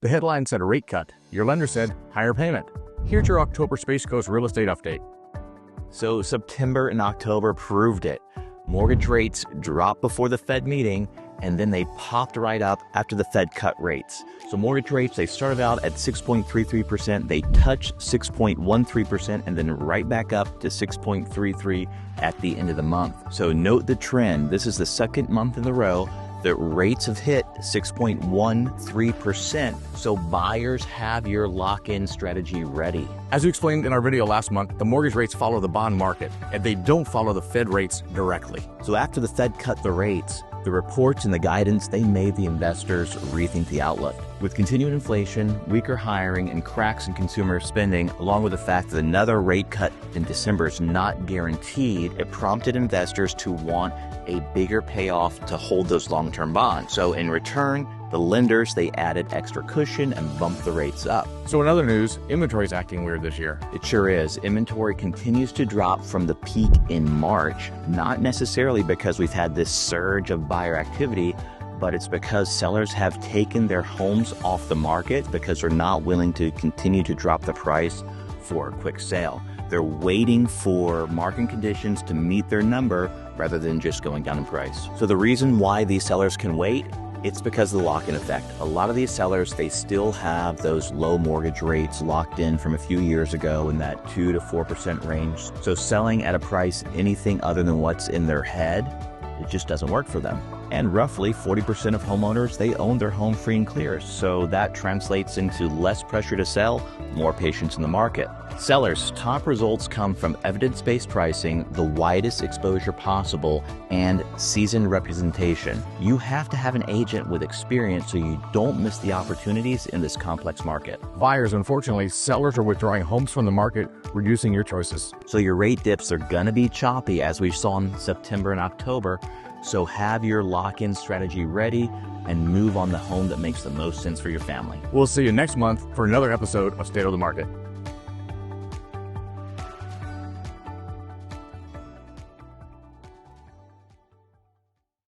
The headline said a rate cut. Your lender said higher payment. Here's your October Space Coast real estate update. So September and October proved it. Mortgage rates dropped before the Fed meeting, and then they popped right up after the Fed cut rates. So mortgage rates, they started out at 6.33%, they touched 6.13%, and then right back up to 6.33 at the end of the month. So note the trend. This is the second month in a row that rates have hit 6.13%. So buyers have your lock-in strategy ready. As we explained in our video last month, the mortgage rates follow the bond market, and they don't follow the Fed rates directly. So after the Fed cut the rates, the reports and the guidance, they made the investors rethink the outlook. With continued inflation, weaker hiring, and cracks in consumer spending, along with the fact that another rate cut in December is not guaranteed, it prompted investors to want a bigger payoff to hold those long-term bonds. So in return, the lenders, they added extra cushion and bumped the rates up. So in other news, inventory is acting weird this year. It sure is. Inventory continues to drop from the peak in March, not necessarily because we've had this surge of buyer activity, but it's because sellers have taken their homes off the market because they're not willing to continue to drop the price for a quick sale. They're waiting for market conditions to meet their number rather than just going down in price. So the reason why these sellers can wait, it's because of the lock-in effect. A lot of these sellers, they still have those low mortgage rates locked in from a few years ago in that 2 to 4% range. So selling at a price anything other than what's in their head, it just doesn't work for them. And roughly 40% of homeowners, they own their home free and clear. So that translates into less pressure to sell, more patience in the market. Sellers' top results come from evidence-based pricing, the widest exposure possible, and seasoned representation. You have to have an agent with experience so you don't miss the opportunities in this complex market. Buyers, unfortunately, sellers are withdrawing homes from the market, reducing your choices. So your rate dips are gonna be choppy, as we saw in September and October. So have your lock-in strategy ready and move on the home that makes the most sense for your family. We'll see you next month for another episode of State of the Market.